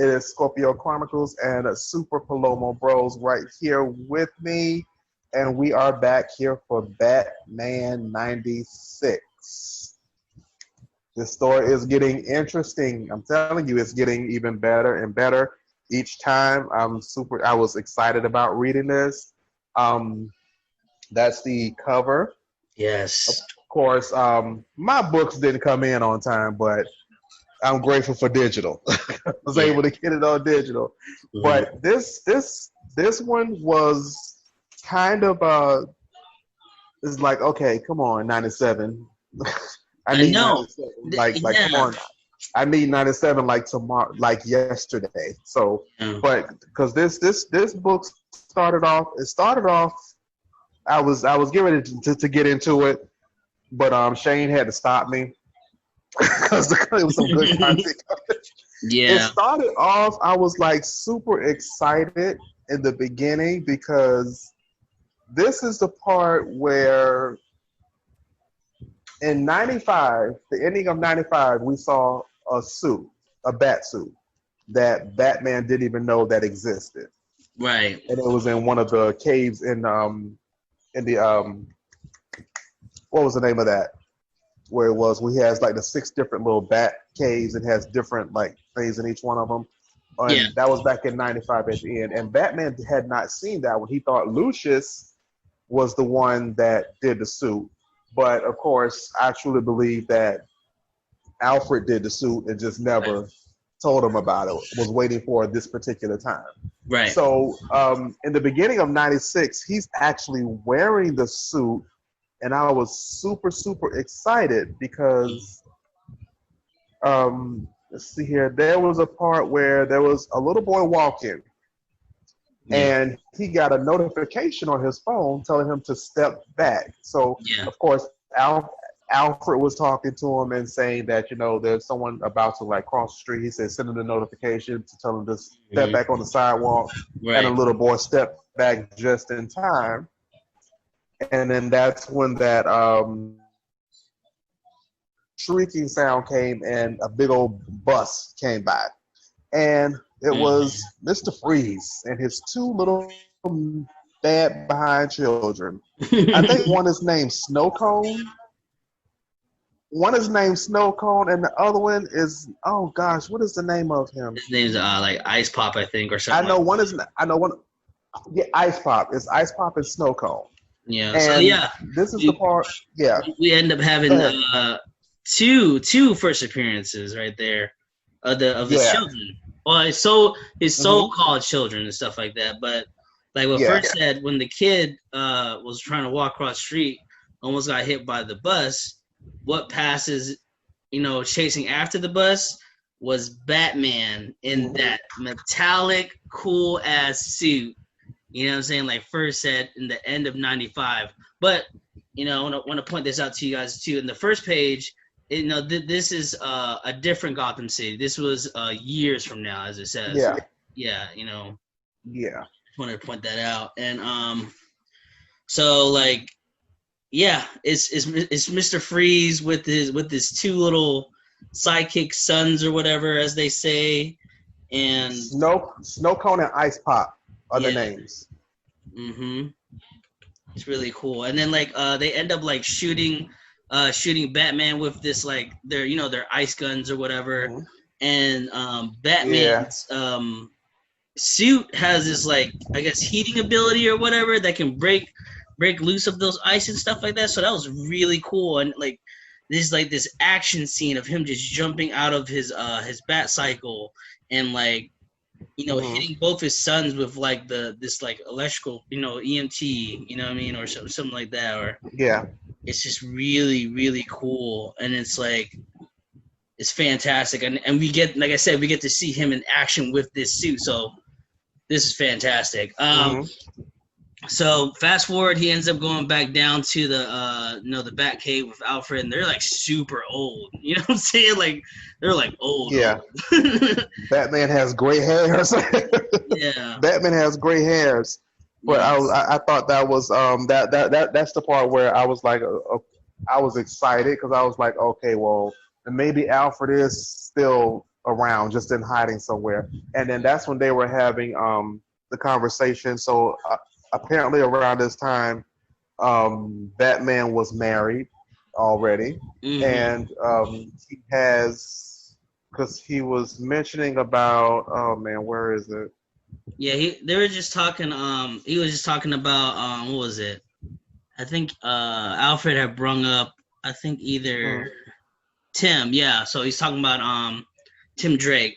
It is Scorpio Chronicles and Super Palomo Bros right here with me. And we are back here for Batman 96. This story is getting interesting. I'm telling you, it's getting even better and better each time. I was excited about reading this. That's the cover. Yes. Of course, my books didn't come in on time, but I'm grateful for digital. I was able to get it on digital. Mm-hmm. But this one was kind of it's like, okay, come on, 97. I need know. 97. Like come on. I need 97 like tomorrow, like yesterday. So, but because this book started off, I was getting ready to get into it, but Shane had to stop me because it was some good content. Yeah. It started off, I was like super excited in the beginning because this is the part where in 95, the ending of 95, we saw a bat suit that Batman didn't even know that existed. Right. And it was in one of the caves in the what was the name of that? Where it was, he has like the 6 different little bat caves and has different like things in each one of them. And that was back in 95 at the end. And Batman had not seen that when he thought Lucius was the one that did the suit. But of course, I truly believe that Alfred did the suit and just never told him about it, was waiting for this particular time. Right. So in the beginning of 96, he's actually wearing the suit. And I was super, super excited because, let's see here, there was a part where there was a little boy walking, and he got a notification on his phone telling him to step back. So, of course, Alfred was talking to him and saying that, there's someone about to like cross the street. He said, send him the notification to tell him to step back on the sidewalk. Right. And a little boy stepped back just in time. And then that's when that shrieking sound came and a big old bus came by. And it was Mr. Freeze and his 2 little bad behind children. I think one is named Snow Cone. One is named Snow Cone, and the other one is, oh gosh, what is the name of him? His name's like Ice Pop, I think, or something. I know one. Yeah, Ice Pop. It's Ice Pop and Snow Cone. Yeah. And so this is the part. Yeah. We end up having two first appearances right there of his children. Well, his so-called children and stuff like that. But like what first said, when the kid was trying to walk across the street, almost got hit by the bus. What passes, chasing after the bus was Batman in that metallic, cool ass suit. You know what I'm saying? Like first said in the end of 95. But, I want to point this out to you guys too. In the first page, this is a different Gotham City. This was years from now, as it says. Yeah. Yeah, Yeah. Just wanted to point that out. And so like, yeah, it's Mr. Freeze with his 2 little sidekick sons or whatever, as they say. And Snow Cone and Ice Pop are the names. Mm-hmm. It's really cool. And then like they end up like shooting Batman with this like their ice guns or whatever. Mm-hmm. And Batman's suit has this like, I guess, heating ability or whatever that can break loose of those ice and stuff like that. So that was really cool. And like there's like this action scene of him just jumping out of his bat cycle and like hitting both his sons with like this like electrical, EMT, you know what I mean, or something like that. Or it's just really, really cool, and it's like it's fantastic, and we get, like I said, we get to see him in action with this suit, so this is fantastic. So fast forward, he ends up going back down to the Bat Cave with Alfred, and they're like super old. You know what I'm saying? Like they're like old. Yeah. Batman has gray hairs. Yeah. Batman has gray hairs. But I thought that was that's the part where I was like I was excited because I was like, okay, well, maybe Alfred is still around, just in hiding somewhere. And then that's when they were having the conversation. So apparently around this time, Batman was married already, and he has, because he was mentioning about, oh man, where is it? Yeah, they were just talking. He was just talking about what was it? I think Alfred had brung up. I think either Tim. Yeah, so he's talking about Tim Drake,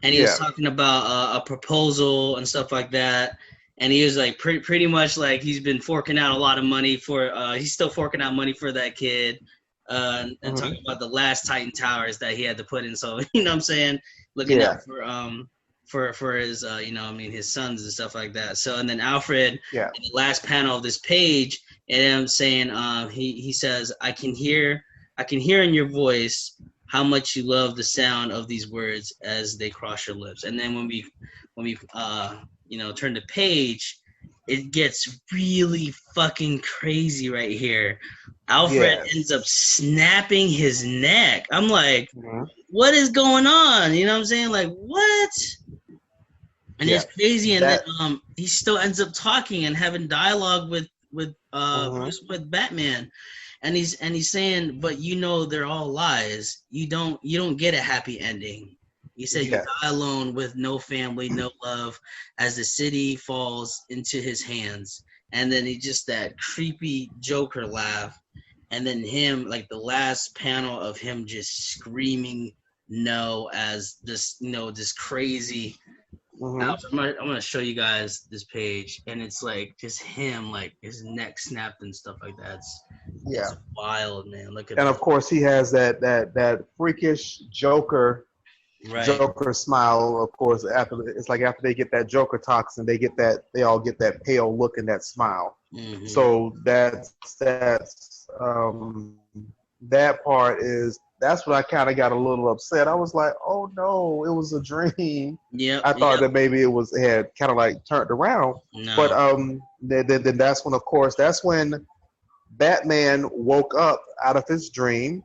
and he was talking about a proposal and stuff like that. And he was like pretty much like he's been forking out a lot of money for. He's still forking out money for that kid, and talking about the last Titan Towers that he had to put in. So you know what I'm saying, looking out for his you know, I mean, his sons and stuff like that. So and then Alfred in the last panel of this page, and I'm saying he says, I can hear in your voice how much you love the sound of these words as they cross your lips. And then when we you know, turn the page, it gets really fucking crazy right here. Alfred ends up snapping his neck. I'm like, what is going on? You know what I'm saying? Like, what? And it's crazy. And then he still ends up talking and having dialogue with Batman. And he's saying, but you know they're all lies. You don't get a happy ending. He said you die alone with no family, no love, as the city falls into his hands. And then he just that creepy Joker laugh. And then him, like the last panel of him just screaming no as this, you know, this crazy. I'm gonna show you guys this page, and it's like just him, like his neck snapped and stuff like that. It's wild, man. Look at and that. Of course he has that freakish Joker smile. Of course, after they get that Joker toxin, they all get that pale look and that smile. So that part is. That's when I kind of got a little upset. I was like, "Oh no, it was a dream." Yeah, I thought that maybe it had kind of like turned around. No. But then that's when Batman woke up out of his dream.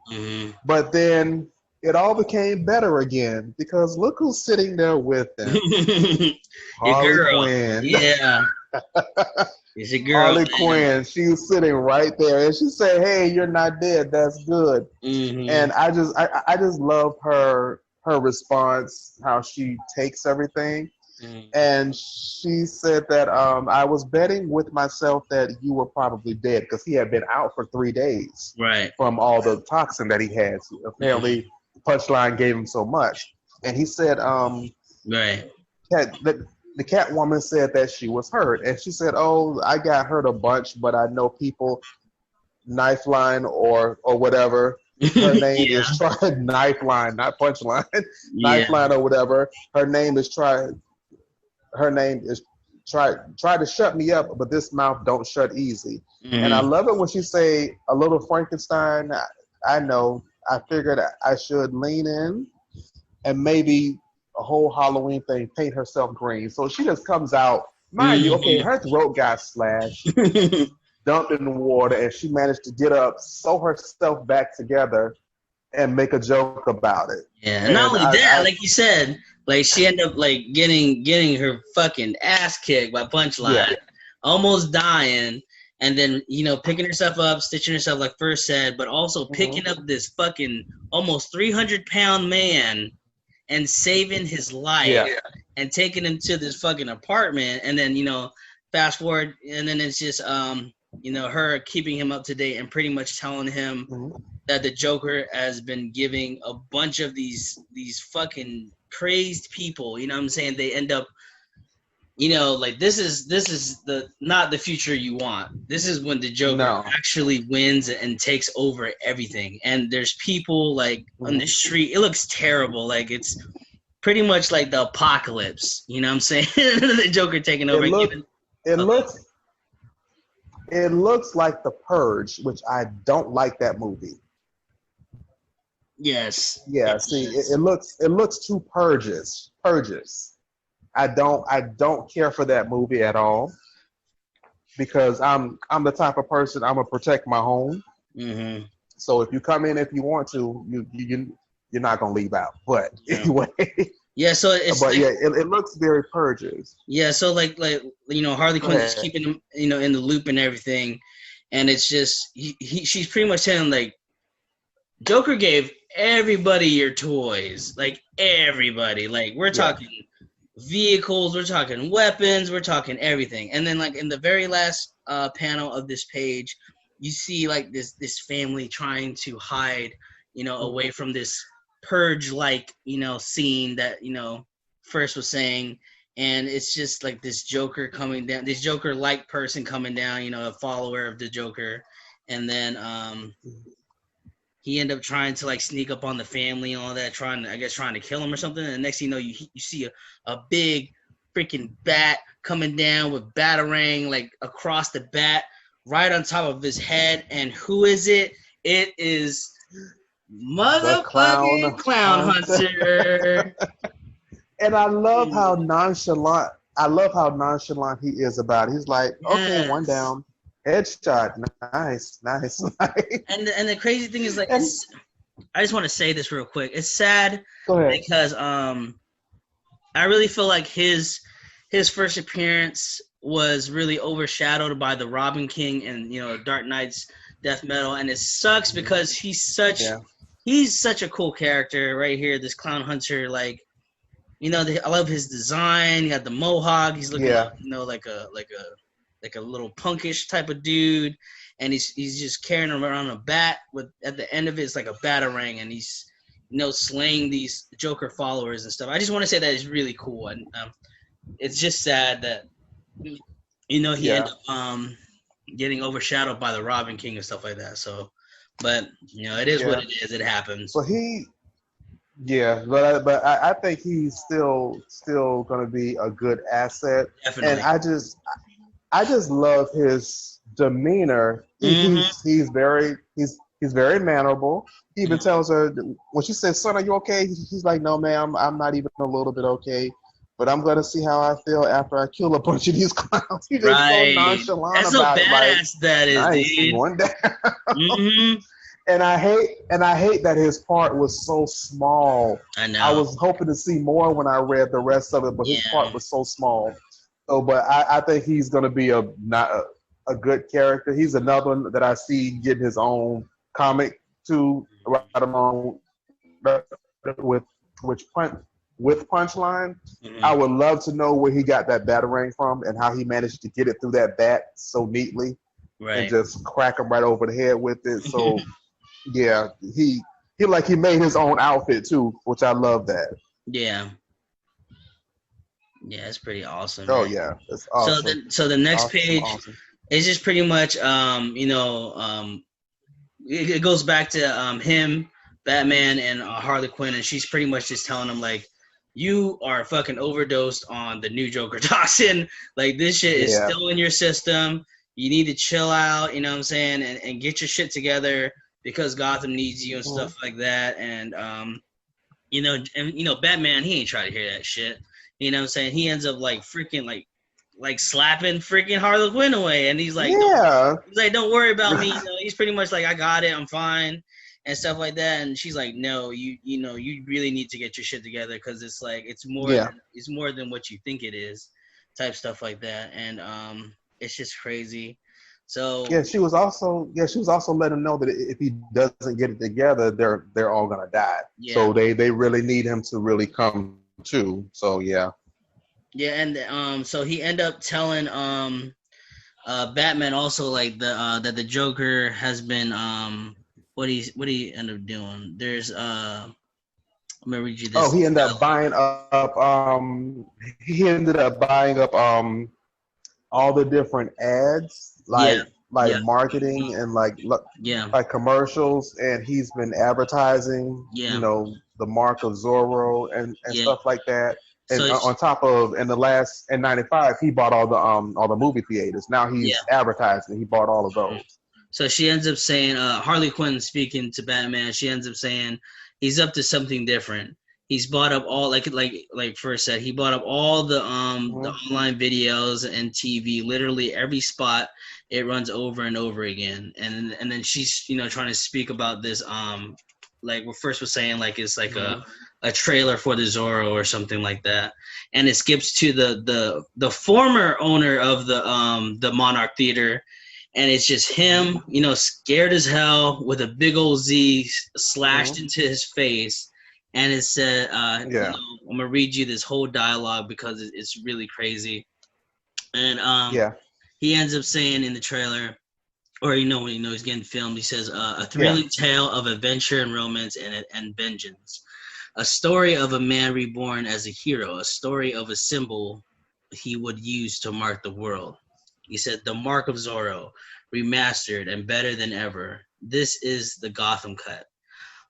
But then it all became better again because look who's sitting there with him. Harley Quinn. Yeah. It's a girl. Harley Quinn. She was sitting right there, and she said, "Hey, you're not dead. That's good." And I just love her response, how she takes everything. And she said that I was betting with myself that you were probably dead because he had been out for 3 days, from all the toxin that he had. So apparently, Punchline gave him so much, and he said, the Catwoman said that she was hurt, and she said, "Oh, I got hurt a bunch, but I know people, Knifeline or whatever. Her name is Knifeline, not Punchline, Knifeline or whatever. Her name is try to shut me up, but this mouth don't shut easy." And I love it when she say a little Frankenstein. I know. I figured I should lean in and maybe a whole Halloween thing, paint herself green. So she just comes out, mind you, okay, her throat got slashed, dumped in the water, and she managed to get up, sew herself back together, and make a joke about it. Yeah, and not only that, like you said, like she ended up like getting her fucking ass kicked by Punchline, almost dying, and then, you know, picking herself up, stitching herself like First said, but also picking up this fucking almost 300-pound man and saving his life and taking him to this fucking apartment. And then, you know, fast forward, and then it's just, you know, her keeping him up to date and pretty much telling him that the Joker has been giving a bunch of these fucking crazed people, you know what I'm saying? They end up, you know, like this is the not the future you want. This is when the Joker actually wins and takes over everything. And there's people like on the street. It looks terrible. Like it's pretty much like the apocalypse. You know what I'm saying? The Joker taking over. It looks like The Purge, which I don't like that movie. Yes. Yeah. See, it looks too purges. I don't care for that movie at all because I'm the type of person, I'm gonna protect my home. So if you come in if you want to, you're not gonna leave out. But Yeah. anyway, Yeah, so it's but like, yeah, it looks very purges. yeah, so like Harley Go Quinn is ahead. keeping him in the loop and everything, and it's just she's pretty much saying like Joker gave everybody your toys, like everybody, like we're Yeah. talking vehicles, we're talking weapons, we're talking everything, and then like in the very last panel of this page, you see like this family trying to hide, away from this purge like scene that first was saying, and it's just like this Joker coming down, this Joker like person coming down, a follower of the Joker, and then he ended up trying to like sneak up on the family and all that, trying to kill him or something. And the next thing you know, you see a big freaking bat coming down with batarang like across the bat, right on top of his head. And who is it? It is motherfucking Clown Hunter. And I love how nonchalant. He is about it. He's like, okay, one down, headshot, nice. And the crazy thing is like, I just want to say this real quick. It's sad because I really feel like his first appearance was really overshadowed by the Robin King and Dark Knight's death metal, and it sucks because he's such a cool character right here. This Clown Hunter, like. I love his design. He got the mohawk. He's looking, like a little punkish type of dude, and he's just carrying around a bat with at the end of it, it's like a batarang, and he's slaying these Joker followers and stuff. I just want to say that is really cool, and it's just sad that he ended up getting overshadowed by the Robin King and stuff like that. So, but it is what it is. It happens. So but I think he's still going to be a good asset. Definitely. And I just love his demeanor. He's very mannerable. He even tells her when she says, "Son, are you okay?" He's like, "No, ma'am, I'm not even a little bit okay. But I'm gonna see how I feel after I kill a bunch of these clowns." He's just so nonchalant. That's so badass, that is, nice, dude. One down. And I hate that his part was so small. I know. I was hoping to see more when I read the rest of it, but his part was so small. So, but I think he's going to be a good character. He's another one that I see getting his own comic too, right along with Punchline. I would love to know where he got that batarang from and how he managed to get it through that bat so neatly, and just crack him right over the head with it. So. Yeah, he made his own outfit too, which I love that. Yeah, it's pretty awesome. Oh man. yeah, it's awesome. So the next page is just pretty much it goes back to him, Batman, and Harley Quinn, and she's pretty much just telling him like, you are fucking overdosed on the new Joker toxin. Like this shit is still in your system. You need to chill out. You know what I'm saying, and get your shit together. Because Gotham needs you and stuff like that, and Batman, he ain't trying to hear that shit. You know what I'm saying? He ends up like freaking like slapping freaking Harley Quinn away, and he's like, don't worry about me. He's pretty much like, I got it, I'm fine, and stuff like that. And she's like, no, you really need to get your shit together because it's like it's more than what you think it is, type stuff like that, and it's just crazy. So she was also letting him know that if he doesn't get it together, they're all gonna die. Yeah. So they really need him to really come to. So yeah. Yeah, and so he ended up telling Batman also like that the Joker has been what he end up doing. There's I'm gonna read you this. Oh, he ended up buying up all the different ads. Like marketing and like commercials, and he's been advertising, the mark of Zorro and stuff like that. And so on top of in '95, he bought all the movie theaters. Now he's advertising. He bought all of those. So she ends up saying, Harley Quinn speaking to Batman, she ends up saying he's up to something different. He's bought up all like first said, he bought up all the online videos and TV, literally every spot. It runs over and over again, and then she's trying to speak about this like we first was saying, like it's like a trailer for the Zorro or something like that, and it skips to the former owner of the Monarch Theater, and it's just him, you know, scared as hell with a big old Z slashed into his face, and it said, you know, I'm gonna read you this whole dialogue because it's really crazy, and he ends up saying in the trailer, or you know when he's getting filmed, he says, a thrilling tale of adventure and romance and vengeance. A story of a man reborn as a hero, a story of a symbol he would use to mark the world. He said, the Mark of Zorro, remastered and better than ever. This is the Gotham cut.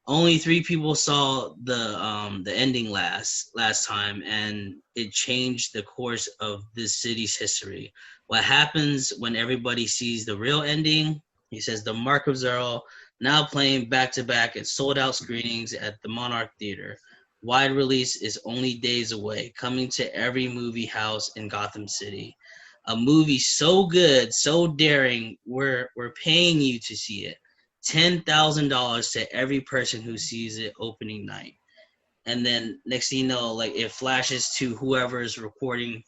Only 3 people saw the ending last time, and it changed the course of this city's history. What happens when everybody sees the real ending? He says, the Mark of Zorro, now playing back-to-back at sold-out screenings at the Monarch Theater. Wide release is only days away, coming to every movie house in Gotham City. A movie so good, so daring, we're paying you to see it. $10,000 to every person who sees it opening night. And then next thing you know, like it flashes to whoever's recording.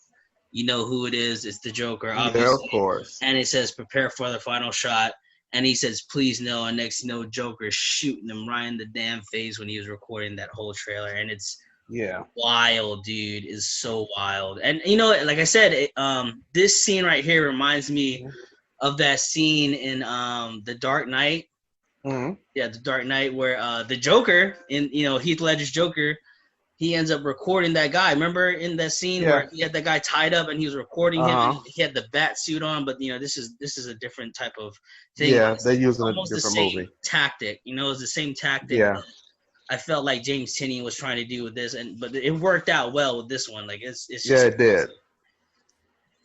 You know who it is. It's the Joker, obviously. Yeah, of course. And it says, prepare for the final shot. And he says, please no. And next, you know, Joker's shooting him right in the damn face when he was recording that whole trailer. And it's wild, dude. It's so wild. And, you know, like I said, this scene right here reminds me of that scene in The Dark Knight. Mm-hmm. Yeah, The Dark Knight, where the Joker, Heath Ledger's Joker, he ends up recording that guy. Remember in that scene where he had that guy tied up and he was recording him, and he had the bat suit on, but you know, this is a different type of thing. Yeah, they're using a different the same movie tactic. You know, it's the same tactic. Yeah. I felt like James Tinney was trying to do with this, but it worked out well with this one. Like it's just it did.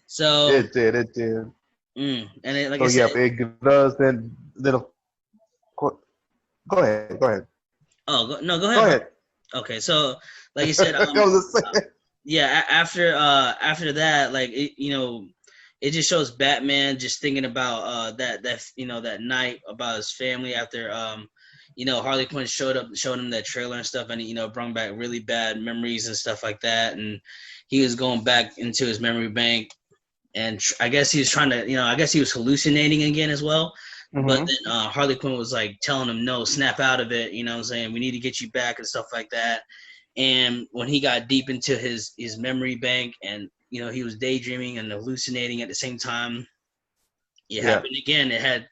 So it did. And it, like so I said, it does. Then go ahead. Oh no, go ahead. Okay, so like you said, after that, like it just shows Batman just thinking about that night about his family after Harley Quinn showed him that trailer and stuff, and it brought back really bad memories and stuff like that, and he was going back into his memory bank, and I guess he was trying to he was hallucinating again as well. Mm-hmm. But then Harley Quinn was like telling him, no, snap out of it, what I'm saying? We need to get you back and stuff like that. And when he got deep into his memory bank and, he was daydreaming and hallucinating at the same time, it happened again. It had,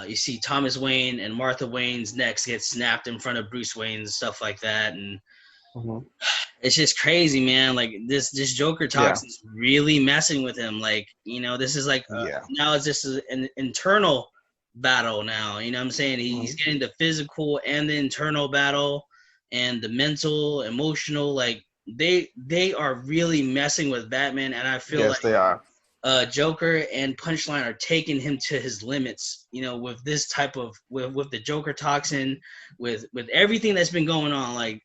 you see Thomas Wayne and Martha Wayne's necks get snapped in front of Bruce Wayne and stuff like that. And it's just crazy, man. Like this Joker toxin's really messing with him. Like, this is like, now it's just an internal battle now, what I'm saying? He's getting the physical and the internal battle and the mental, emotional, like they are really messing with Batman, and I feel like they are. Joker and Punchline are taking him to his limits, with this type of with the Joker toxin, with everything that's been going on. Like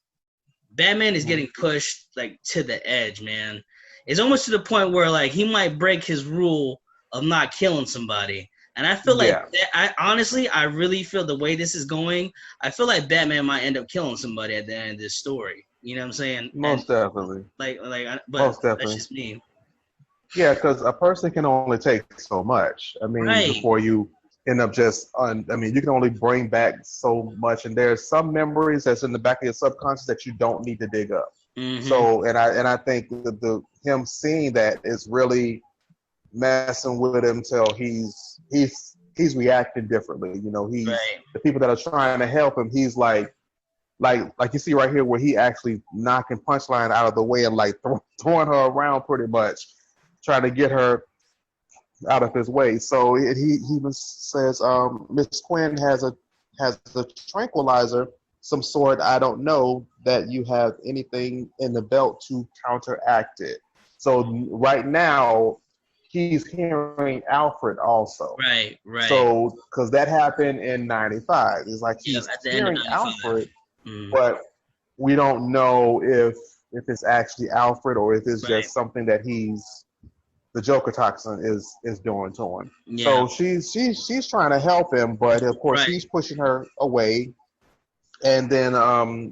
Batman is getting pushed like to the edge, man. It's almost to the point where like he might break his rule of not killing somebody. And I feel like I really feel the way this is going, I feel like Batman might end up killing somebody at the end of this story. You know what I'm saying? Most definitely. But most definitely. That's just me. Yeah, because a person can only take so much. I mean, before you end up you can only bring back so much, and there's some memories that's in the back of your subconscious that you don't need to dig up. Mm-hmm. So, and I think him seeing that is really messing with him till he's reacting differently. The people that are trying to help him, he's like you see right here where he actually knocking Punchline out of the way and like throwing her around pretty much, trying to get her out of his way. So he even says, Miss Quinn has a tranquilizer, some sort. I don't know that you have anything in the belt to counteract it. So right now, he's hearing Alfred also. Right. So, because that happened in 95. It's like he's hearing Alfred, but we don't know if it's actually Alfred or if it's just something that the Joker toxin is doing to him. Yeah. So she's trying to help him, but of course he's pushing her away. And then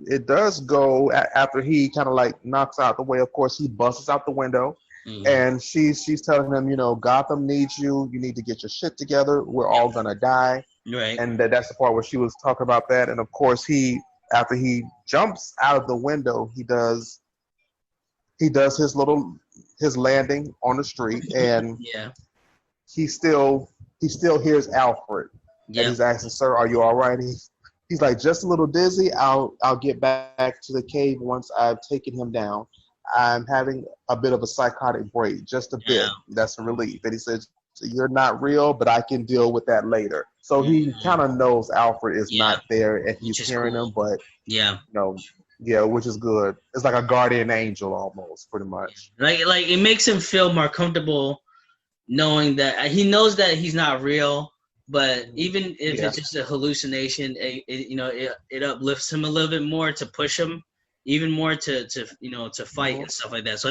it does go after he kind of like knocks out the way. Of course, he busts out the window, Mm-hmm. and she's telling him, you know, Gotham needs you. You need to get your shit together. We're Yep. all gonna die. Right. And that's the part where she was talking about that. And of course, after he jumps out of the window, he does his landing on the street, and Yeah. he still hears Alfred, and Yep. he's asking, "Sir, are you all right?" He's like, "Just a little dizzy. I'll get back to the cave once I've taken him down. I'm having a bit of a psychotic break, just a Yeah. bit. That's a relief." And he says, "You're not real, but I can deal with that later." So he Mm-hmm. kind of knows Alfred is Yeah. not there, and Which he's is hearing cool. him, but Yeah. you know, yeah, which is good. It's like a guardian angel almost, pretty much. Like it makes him feel more comfortable knowing that he knows that he's not real, but even if Yeah. it's just a hallucination, it uplifts him a little bit more to push him even more to fight and stuff like that. So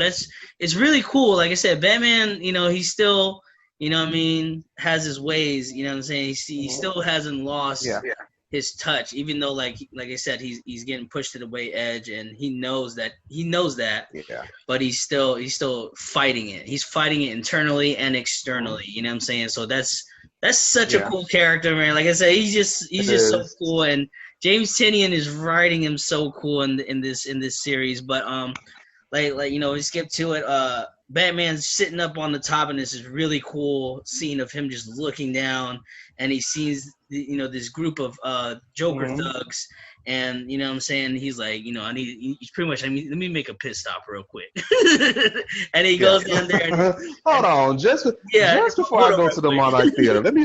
it's really cool. Like I said, Batman, he's still, what I mean, has his ways. You know what I'm saying? He still hasn't lost Yeah. his touch, even though like I said, he's getting pushed to the way edge, and he knows that, Yeah. but he's still fighting it. He's fighting it internally and externally. You know what I'm saying? So that's such a Yeah. cool character, man. Like I said, he's just so is. cool, and James Tynion is writing him so cool in this series. But we skip to it. Batman's sitting up on the top, and this is really cool scene of him just looking down, and he sees this group of Joker thugs, and you know what I'm saying, he's like, he's pretty much, let me make a pit stop real quick. And he goes down there and, Hold on, just before I go to the Monarch Theater, let me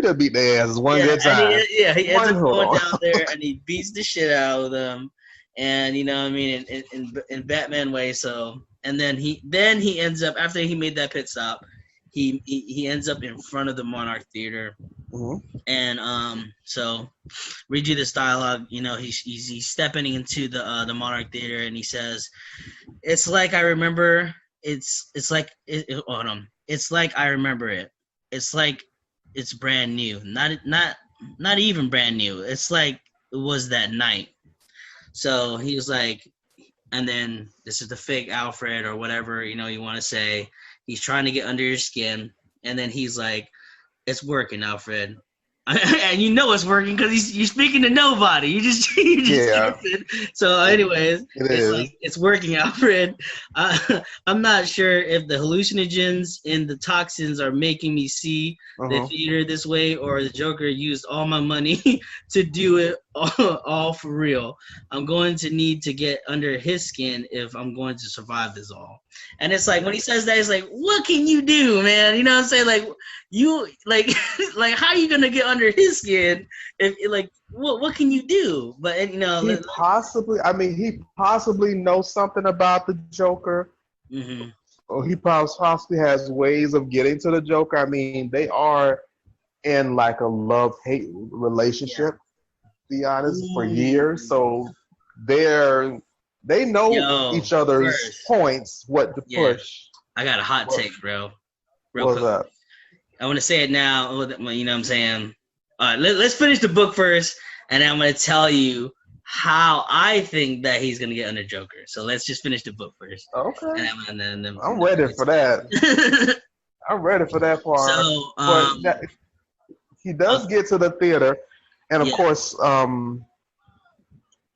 just beat their asses one good time. he ends up going down there and he beats the shit out of them, and you know what I mean, in Batman way. So and then he ends up, after he made that pit stop, he ends up in front of the Monarch Theater. And so read you this dialogue. He's stepping into the Monarch Theater, and he says, "It's like I remember. It's like hold on. It's like I remember it. It's like it's brand new. Not even brand new. It's like it was that night." So he was like, and then this is the fake Alfred or whatever you want to say. He's trying to get under your skin, and then he's like, "It's working, Alfred." And it's working because you're speaking to nobody. You just dancing. So, anyways, it's working, Alfred. I'm not sure if the hallucinogens and the toxins are making me see the theater this way, or the Joker used all my money to do it all for real. I'm going to need to get under his skin if I'm going to survive this all. And it's like, when he says that, it's like, what can you do, man? You know what I'm saying? Like, you like like, how are you gonna get under his skin if like what can you do? But he possibly knows something about the Joker. Or he possibly has ways of getting to the Joker. I mean, they are in like a love-hate relationship, to be honest, for years. So they know each other's points, what to push. I got a hot take, bro. What's up? I want to say it now. You know what I'm saying? All right, let's finish the book first, and then I'm going to tell you how I think that he's going to get under Joker. So let's just finish the book first. Okay. And then I'm ready for that. I'm ready for that part. So, he does get to the theater, and of course,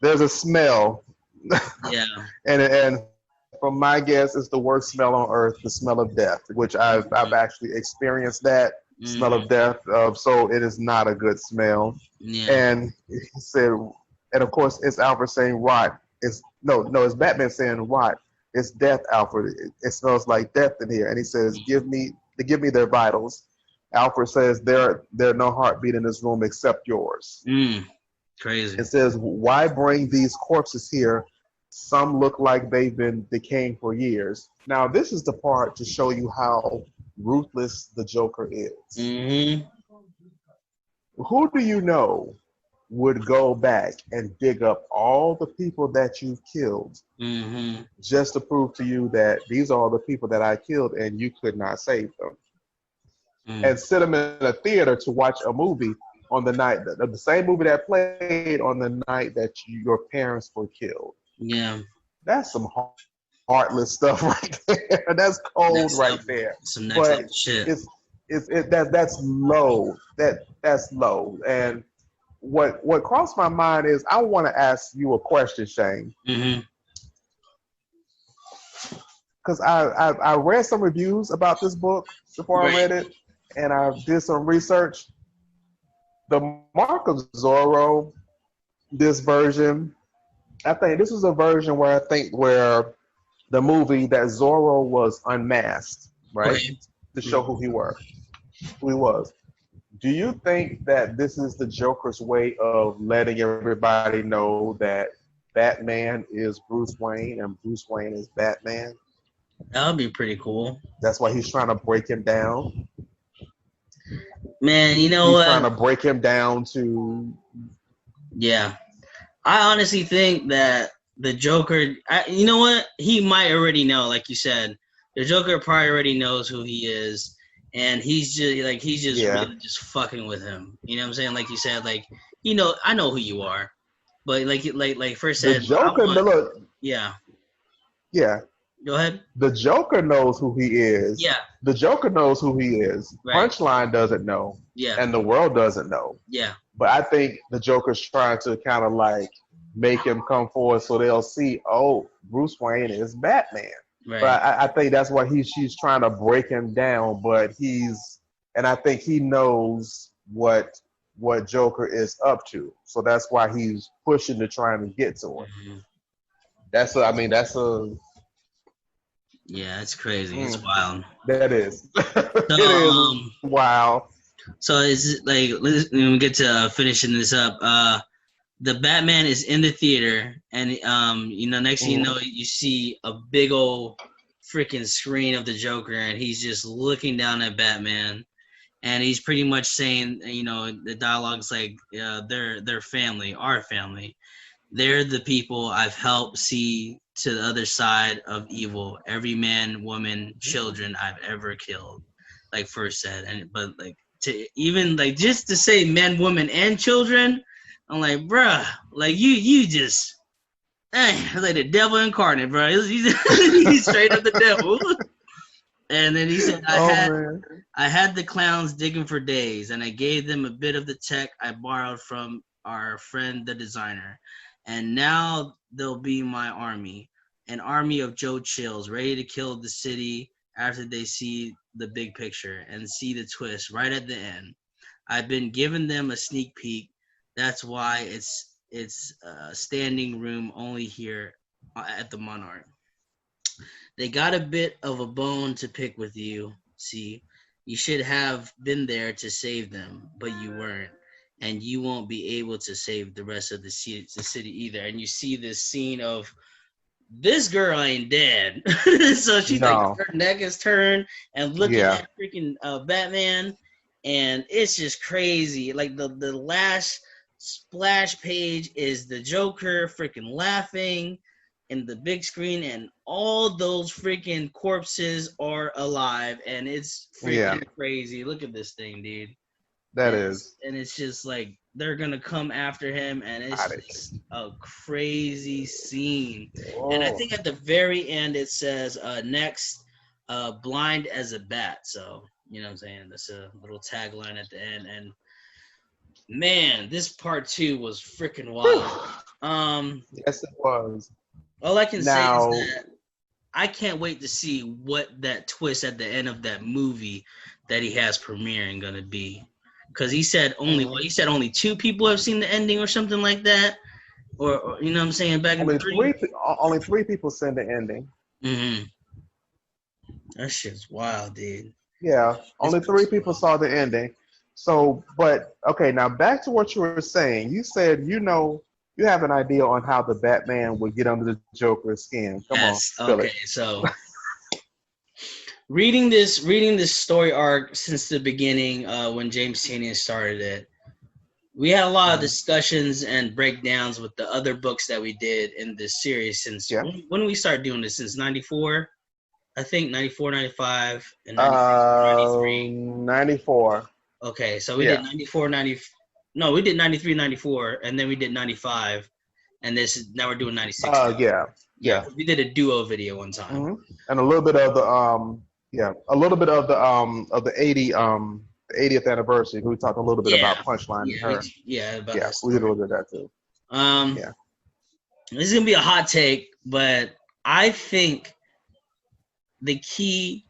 there's a smell. Yeah. and from my guess, it's the worst smell on earth, the smell of death, which I've actually experienced that smell of death. So it is not a good smell. Yeah. And he said, and of course, it's Alfred saying, "What?" It's Batman saying, "What? It's death, Alfred. It smells like death in here." And he says, "Give me their vitals." Alfred says, "There no heartbeat in this room except yours." Crazy. It says, "Why bring these corpses here? Some look like they've been decaying for years." Now, this is the part to show you how ruthless the Joker is. Who do you know would go back and dig up all the people that you've killed just to prove to you that these are all the people that I killed and you could not save them? And sit them in a theater to watch a movie on the night, the same movie that played on the night that your parents were killed. Yeah. That's some heartless stuff right there. That's cold right there. Some next But level shit. that's low. That's low. And what crossed my mind is I want to ask you a question, Shane. Mm-hmm. Because I read some reviews about this book before I read it, and I did some research. The Mark of Zorro, this version, I think this is a version where where the movie that Zorro was unmasked, right, to show who he was. Do you think that this is the Joker's way of letting everybody know that Batman is Bruce Wayne and Bruce Wayne is Batman? That would be pretty cool. That's why he's trying to break him down. Man, you know he's what? Trying to break him down to. Yeah. I honestly think that the Joker, you know what? He might already know, like you said. The Joker probably already knows who he is. And he's just really just fucking with him. You know what I'm saying? Like you said, like, you know, I know who you are. But like first said, the Joker, look. Yeah. Yeah. Go ahead. The Joker knows who he is. Yeah. The Joker knows who he is. Right. Punchline doesn't know. Yeah. And the world doesn't know. Yeah. But I think the Joker's trying to kind of like make him come forward so they'll see, oh, Bruce Wayne is Batman. Right. But I think that's why she's trying to break him down. But and I think he knows what Joker is up to. So that's why he's pushing to trying to get to him. Mm-hmm. Yeah, it's crazy. It's wild. That is. So, it is wild. So it's like, let me get to finishing this up. The Batman is in the theater, and you know, next thing you know, you see a big old freaking screen of the Joker, and he's just looking down at Batman, and he's pretty much saying, you know, the dialogue's like, they're family, our family. They're the people I've helped see to the other side of evil. Every man, woman, children I've ever killed, like first said, but like to even like just to say men, women, and children. I'm like, bruh, like you just, like the devil incarnate, bro. He's straight up the devil. And then he said, I had the clowns digging for days, and I gave them a bit of the tech I borrowed from our friend, the designer. And now they'll be my army, an army of Joe Chills, ready to kill the city after they see the big picture and see the twist right at the end. I've been giving them a sneak peek. That's why it's standing room only here at the Monarch. They got a bit of a bone to pick with you. See, you should have been there to save them, but you weren't, and you won't be able to save the rest of the city either. And you see this scene of this girl ain't dead, so she's like her neck is turned and looking at freaking Batman, and it's just crazy. Like the last splash page is the Joker freaking laughing in the big screen, and all those freaking corpses are alive, and it's freaking crazy. Look at this thing, dude. And it's just like they're gonna come after him, and it's just a crazy scene. Whoa. And I think at the very end it says next blind as a bat. So you know what I'm saying, that's a little tagline at the end. And man, this part 2 was freaking wild. Yes, it was. All I can say is that I can't wait to see what that twist at the end of that movie that he has premiering gonna be. Because he said only 2 people have seen the ending or something like that, or you know what I'm saying, back only in the only 3 people seen the ending. Mm-hmm. That shit's wild, dude. Yeah, only 3 people saw the ending. So, but okay, now back to what you were saying. You said you have an idea on how the Batman would get under the Joker's skin. Come on, okay. So, reading this story arc since the beginning, when James Tynion started it, we had a lot of discussions and breakdowns with the other books that we did in this series since when we started doing this, since 94, I think 94, 95, and 93. 94. Okay, so we did 94, 95. No, we did 93, 94, and then we did 95, and now we're doing 96. Yeah. We did a duo video one time. Mm-hmm. And a little bit of the a little bit of the 80th anniversary. We talked a little bit about Punchline and her. About yeah, we did a little bit of that too. This is gonna be a hot take, but I think the key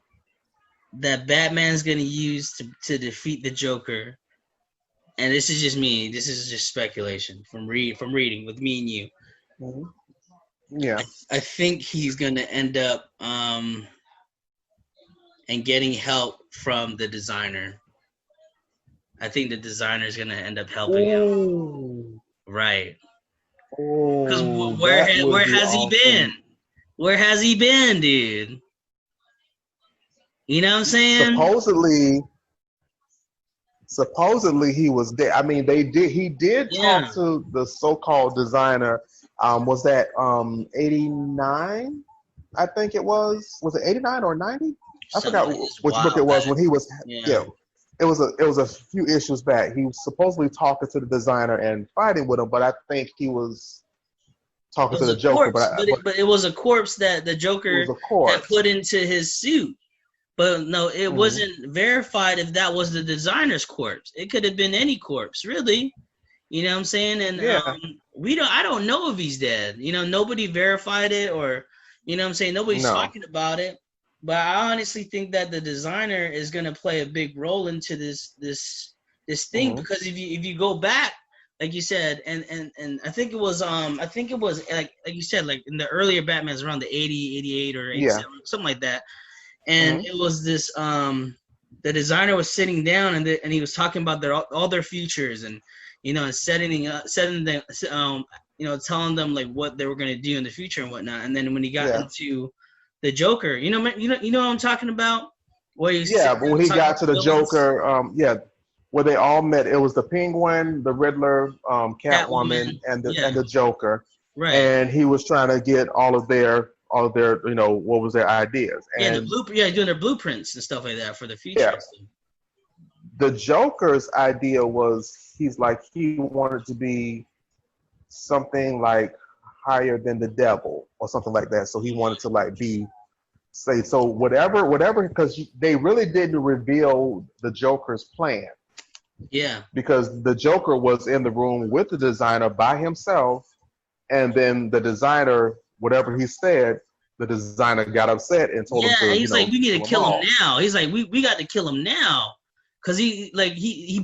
that Batman's gonna use to defeat the Joker, and this is just me, this is just speculation from reading with me and you. Mm-hmm. Yeah, I think he's gonna end up and getting help from the designer. I think the designer is gonna end up helping him. Right. Because where has he been? Where has he been, dude? You know what I'm saying? Supposedly he was dead. I mean, he did talk to the so-called designer. Was that 89? I think it was. Was it 89 or 90? I forgot which book it was when he was. Yeah. It was a few issues back. He was supposedly talking to the designer and fighting with him, but I think he was talking to the Joker. But it was a corpse that the Joker had put into his suit. But no, it wasn't verified if that was the designer's corpse. It could have been any corpse, really. You know what I'm saying? And I don't know if he's dead. You know, nobody verified it, or you know what I'm saying, nobody's talking about it. But I honestly think that the designer is going to play a big role into this thing, because if you go back, like you said, and I think it was like you said, like in the earlier Batman's around the 80, 88 or 87, something like that. And it was this the designer was sitting down and he was talking about all their futures, and you know, and setting them, you know, telling them like what they were going to do in the future and whatnot. And then when he got into the Joker, you know what I'm talking about? But when he got to the Joker, where they all met, it was the Penguin, the Riddler, Catwoman, and the Joker. Right. And he was trying to get all of their, you know, what was their ideas. And doing their blueprints and stuff like that for the future. Yeah. The Joker's idea was he wanted to be something like higher than the devil or something like that. So he wanted to whatever, because they really didn't reveal the Joker's plan. Yeah. Because the Joker was in the room with the designer by himself, and then the designer, whatever he said, the designer got upset and told him to. Yeah, he's like, we need to kill him now. He's like, we got to kill him now. Cause he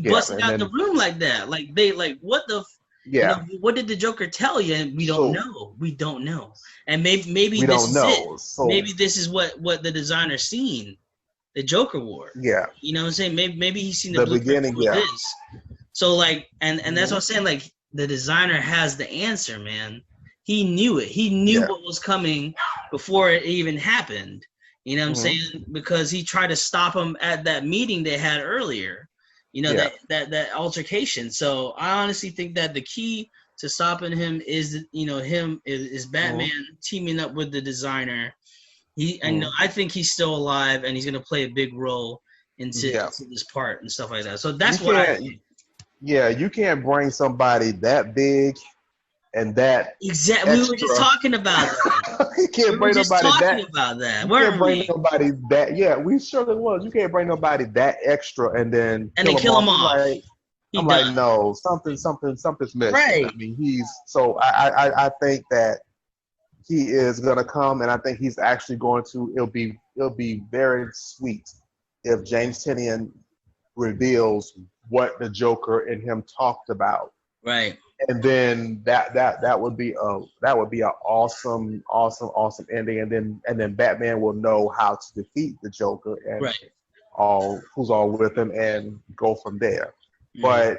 busted out the room like that. Like what the you know, what did the Joker tell you? And we don't know. We don't know. And maybe this is it. So, maybe this is what the designer seen. The Joker wore. Yeah. You know what I'm saying? Maybe he's seen the beginning. This. So like, and that's what I'm saying. Like, the designer has the answer, man. He knew it. He knew what was coming before it even happened. You know what I'm saying? Because he tried to stop him at that meeting they had earlier. You know, that altercation. So I honestly think that the key to stopping him is, you know, is Batman teaming up with the designer. I think he's still alive, and he's gonna play a big role into this part and stuff like that. So that's what you can't bring somebody that big and that exactly. We were just talking about that. You can't bring nobody that. About that. You can't bring nobody that. Yeah, we surely was. You can't bring nobody that extra and then kill him off. I'm like, no, something's missing. Right. I mean, I think that he is gonna come, and I think he's actually going to. It'll be very sweet if James Tynion reveals what the Joker and him talked about. Right. And then that would be an awesome ending, and then Batman will know how to defeat the Joker and who's all with him, and go from there. Mm-hmm. But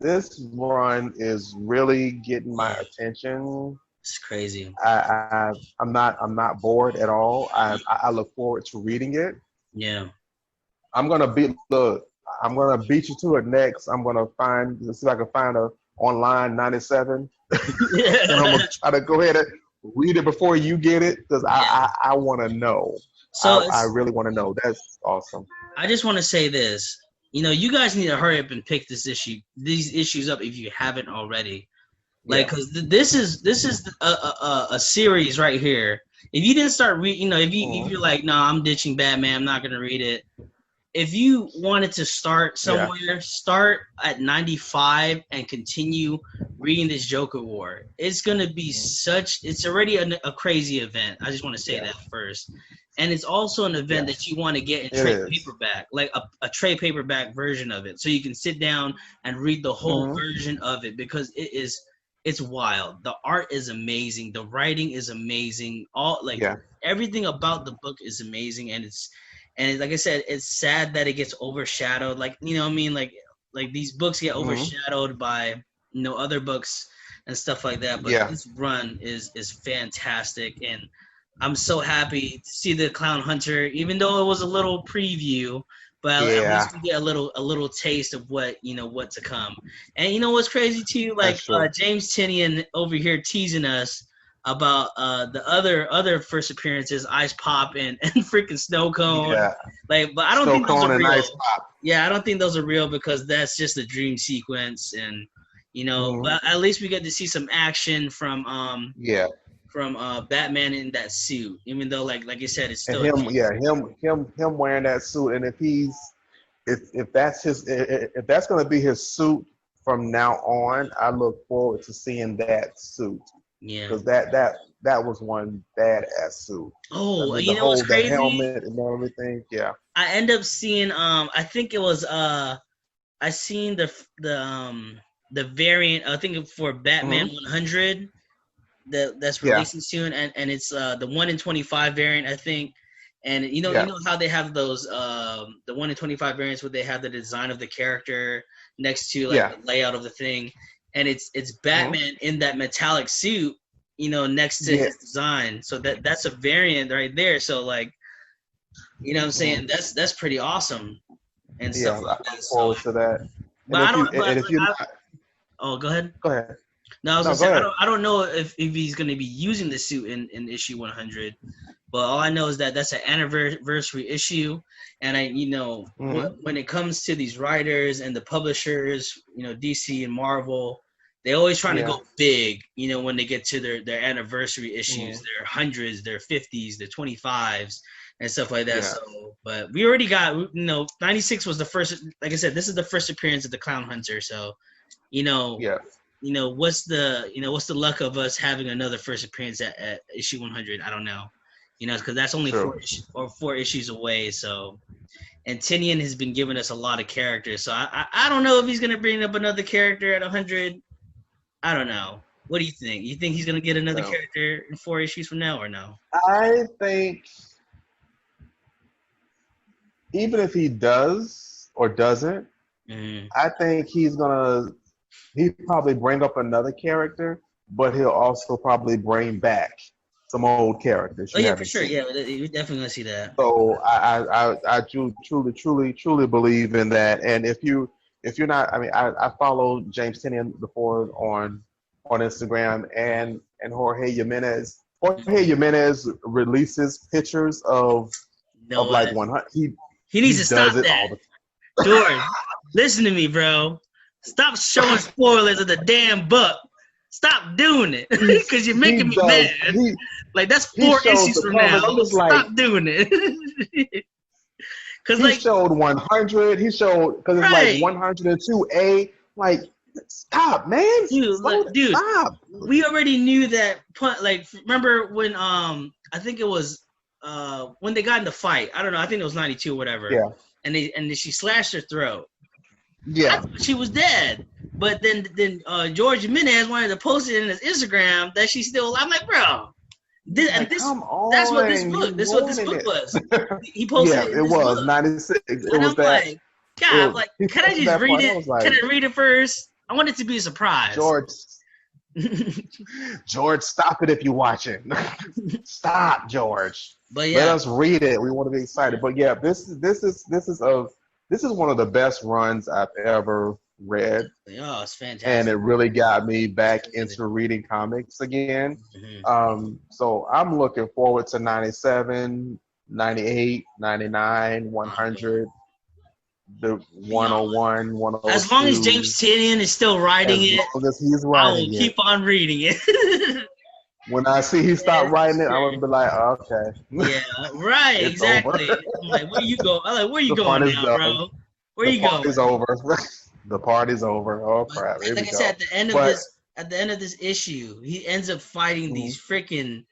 this run is really getting my attention. It's crazy. I'm not bored at all. I look forward to reading it. Yeah. I'm gonna beat you to it next. I'm gonna see if I can find a online 97. And I'm gonna try to go ahead and read it before you get it, because I want to know. So I really want to know. That's awesome. I just want to say this. you guys need to hurry up and pick these issues up if you haven't already. Like, because this is a series right here. If you didn't start reading, if you're like, no, I'm ditching Batman, I'm not gonna read it. If you wanted to start somewhere, start at 95 and continue reading this Joker War. It's gonna be it's already a crazy event. I just want to say that first. And it's also an event that you want to get in trade paperback, like a trade paperback version of it. So you can sit down and read the whole version of it, because it's wild. The art is amazing. The writing is amazing. Everything about the book is amazing. And like I said, it's sad that it gets overshadowed. Like, you know what I mean? Like these books get overshadowed by, other books and stuff like that. But this run is fantastic. And I'm so happy to see the Clown Hunter, even though it was a little preview. But at least we get a little taste of what to come. And you know what's crazy too? Like James Tynion over here teasing us about the other first appearances, Ice Pop and freaking Snow Cone. Yeah. But I don't think those are real. Ice Pop. Yeah, I don't think those are real, because that's just a dream sequence. And but at least we get to see some action from Batman in that suit, even though like you said, it's still him wearing that suit. And if that's going to be his suit from now on, I look forward to seeing that suit. Yeah, because that was one badass suit. Oh, what's crazy? The helmet and everything. Yeah, I end up seeing I think it was I seen the variant, I think, for Batman 100. That's releasing soon, and it's the 1 in 25 variant, I think. And you know how they have those the 1 in 25 variants where they have the design of the character next to the layout of the thing, and it's Batman in that metallic suit, next to his design. So that's a variant right there. So what I'm saying, that's pretty awesome and stuff like that. I look forward to that. But oh, go ahead. Go ahead. No, I was gonna say, I don't know if he's gonna be using the suit in issue 100, but all I know is that that's an anniversary issue, and when it comes to these writers and the publishers, DC and Marvel, they always trying to go big, when they get to their anniversary issues, their 100s, their 50s, their 25s, and stuff like that. Yeah. So, but we already got, 96 was the first. Like I said, this is the first appearance of the Clown Hunter, so what's the luck of us having another first appearance at issue 100? I don't know, because that's only 4 issues away. So, and Tynion has been giving us a lot of characters. So I don't know if he's gonna bring up another character at 100. I don't know. What do you think? You think he's gonna get another character in 4 issues from now, or no? I think even if he does or doesn't, I think he'll probably bring up another character, but he'll also probably bring back some old characters. Oh yeah, for sure. Yeah, you're definitely gonna see that. So I truly believe in that. And if you're not, I followed James Tynion before on Instagram and Jorge Jimenez. Jorge Jimenez releases pictures of 100. He needs to stop that. George, listen to me, bro. Stop showing spoilers of the damn book. Stop doing it, because you're making me mad. That's 4 issues from now. Stop doing it. Because he showed 100. He showed, because it's 102A. Stop, man. Dude, stop. We already knew that. Remember when I think it was when they got in the fight. I don't know. I think it was 92 or whatever. Yeah. And she slashed her throat. Yeah. I thought she was dead. But then George Jimenez wanted to post it in his Instagram that she's still alive. I'm like, bro. Come on. That's what this book was. He posted it. Yeah, it was book. 96. It was that. Like, God, can I just read it? Can I read it first? I want it to be a surprise. George, stop it if you're watching. Stop, George. But yeah, let us read it. We want to be excited. But yeah, this is one of the best runs I've ever read. Oh, it's fantastic. And it really got me back into reading comics again. Mm-hmm. So I'm looking forward to 97, 98, 99, 100. the 101, As long as 102. James Tynion is still writing As it, long as he's I will writing keep it. on reading it. When I see he stopped writing it, I'm gonna be like, okay. Yeah, right, It's over. exactly. I'm like, where you go? I'm like, where you The going fun is now, done. bro? Where The you going? party's over. The party's over. Oh But crap! Here like we I said, go. at the end of But this issue, he ends up fighting mhm, these freaking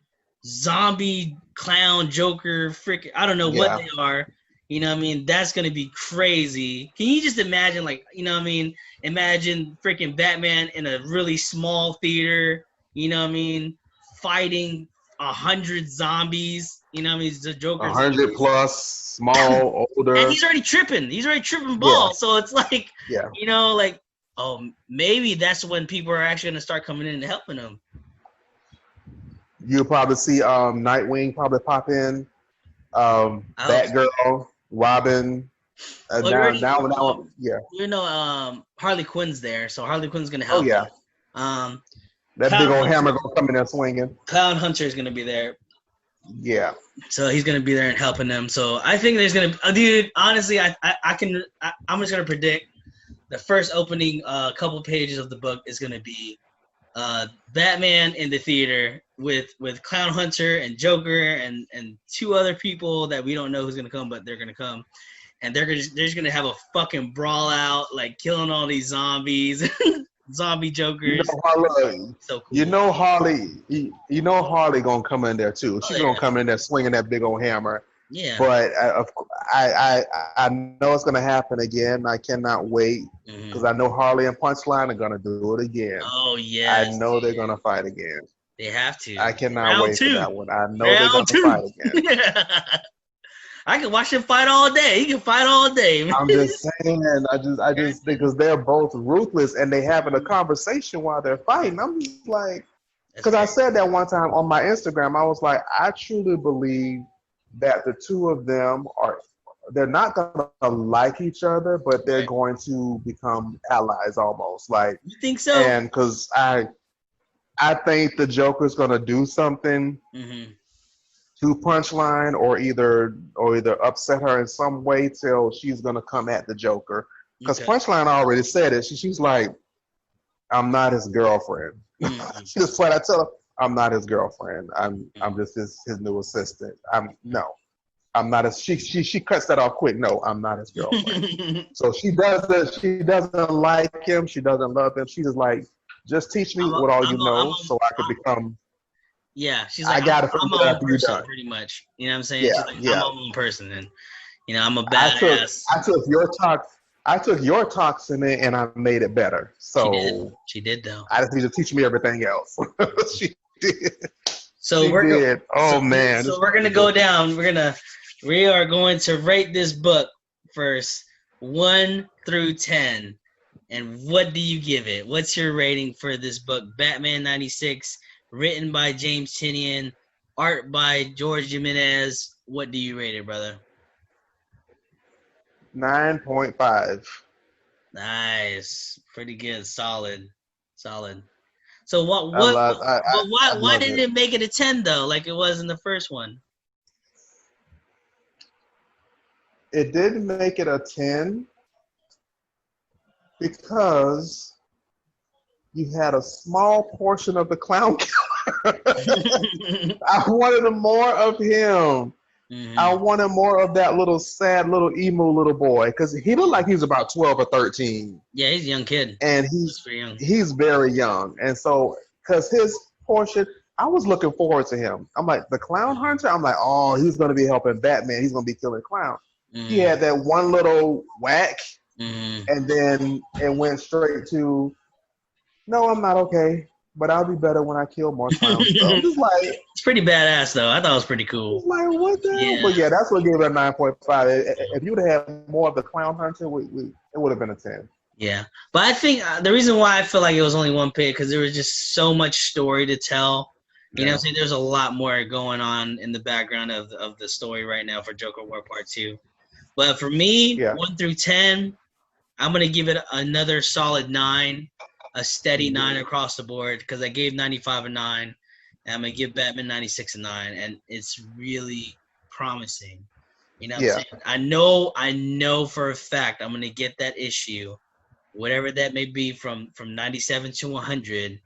zombie clown Joker freaking I don't know what yeah, they are. You know what I mean? That's gonna be crazy. Can you just imagine, like, you know what I mean? Imagine freaking Batman in a really small theater, you know what I mean, fighting 100 zombies, you know what I mean? The Joker's 100 plus, small, and older. he's already tripping. He's already tripping Yeah, balls. So it's like, yeah. you know, like, oh, maybe that's when people are actually gonna start coming in and helping him. You'll probably see Nightwing probably pop in, Batgirl, Robin. Well, Now, yeah. Harley Quinn's there, so Harley Quinn's gonna Oh help yeah, him. Um, that big Clown old Hunter, hammer gonna come in there swinging. Clown Hunter is gonna be there, Yeah. so he's gonna be there and helping them. So I think there's gonna, dude. Honestly, I'm just gonna predict the first opening couple pages of the book is gonna be Batman in the theater with Clown Hunter and Joker and two other people that we don't know who's gonna come, but they're gonna come. And they're just gonna have a fucking brawl out, like killing all these zombies, zombie jokers. So cool. You know Harley gonna come in there too. She's gonna come in there swinging that big old hammer. Yeah. But I know it's gonna happen again. I cannot wait because I know Harley and Punchline are gonna do it again. Oh yeah. I know they're gonna fight again. They have to. I cannot wait for that one. I know they're Round gonna fight again. I can watch him fight all day. He can fight all day. Man. I'm just saying. I just because they're both ruthless and they having a conversation while they're fighting. I'm just like, because I said that one time on my Instagram. I was like, I truly believe that the two of them they're not gonna like each other, but they're going to become allies almost. Like, you think so? And because I think the Joker's gonna do something. To Punchline or either upset her in some way till she's gonna come at the Joker, because Punchline already said it. She's like, I'm not his girlfriend. She's flat out tell her, I'm not his girlfriend. I'm just his new assistant. I'm not his. She cuts that off quick. No, I'm not his girlfriend. So she doesn't like him. She doesn't love him. She's just like, just teach me what all you know so I could become. Yeah, she's like, I'm my own person, pretty much. You know what I'm saying? Yeah, she's like, I'm my own person, and you know, I'm a badass. I took your toxin and I made it better. So she did though. I just need to teach me everything else. She did. So she did. Man. So we're gonna go down. We are going to rate this book first, 1 through 10. And what do you give it? What's your rating for this book, Batman 96? Written by James Tynion, art by George Jimenez. What do you rate it, brother? 9.5. Nice, pretty good, solid. So why didn't it make it a 10 though, like it was in the first one? It didn't make it a 10 because you had a small portion of the clown killer. I wanted more of him. I wanted more of that little sad, little emo little boy because he looked like he was about 12 or 13. Yeah, he's a young kid. And he's very young. And so, because his portion, I was looking forward to him. I'm like, the Clown Hunter? I'm like, oh, he's going to be helping Batman. He's going to be killing clown. He had that one little whack, and then it went straight to, no, I'm not okay, but I'll be better when I kill more clowns. So I'm just like, it's pretty badass, though. I thought it was pretty cool. Like, what the hell? But yeah, that's what gave it a 9.5. If you would have had more of the Clown Hunter, it would have been a 10. Yeah, but I think the reason why I feel like it was only one page because there was just so much story to tell. You know what I'm saying? There's a lot more going on in the background of the story right now for Joker War Part 2. But for me, 1 through 10, I'm going to give it another solid 9, a steady 9 across the board because I gave 95 a 9, and I'm going to give Batman 96 a 9, and it's really promising. You know what I'm saying? I know for a fact I'm gonna get that issue, whatever that may be, from 97 to 100.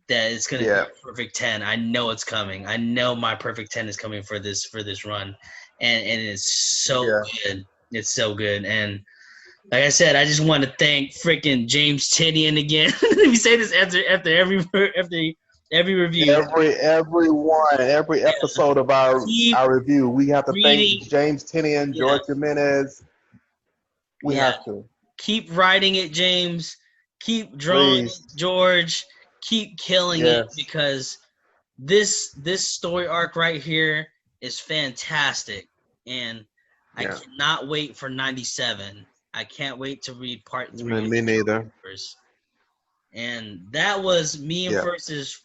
That it's gonna be a perfect 10. I know it's coming. I know my perfect 10 is coming for this run, and it's so good. It's so good. And like I said, I just want to thank freaking James Tinian again. We say this after every review. Every episode of our review, we have to thank James Tinian, George Jimenez. We have to keep writing it, James. Keep drawing it, George. Keep killing it, because this story arc right here is fantastic, and I cannot wait for 97. I can't wait to read part 3. Me neither. And that was me and First's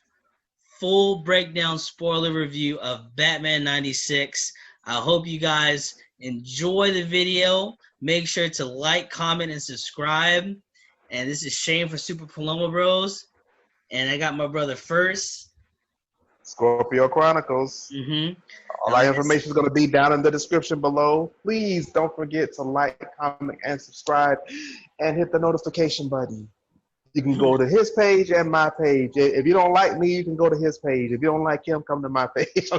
full breakdown spoiler review of Batman 96. I hope you guys enjoy the video. Make sure to like, comment, and subscribe. And this is Shane for Super Paloma Bros. And I got my brother First. Scorpio Chronicles. All our information is going to be down in the description below. Please don't forget to like, comment, and subscribe, and hit the notification button. You can go to his page and my page. If you don't like me, you can go to his page. If you don't like him, come to my page.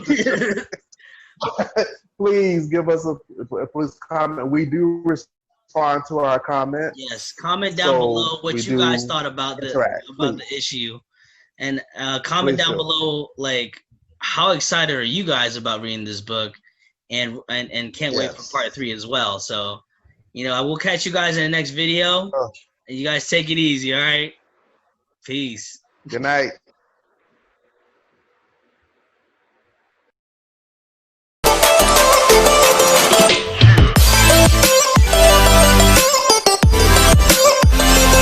Please give us please comment. We do respond to our comments. Yes, comment down below what you guys thought about the issue, and comment down below like how excited are you guys about reading this book, and can't wait for part 3 as well. So, I will catch you guys in the next video. And you guys take it easy, all right? Peace. Good night.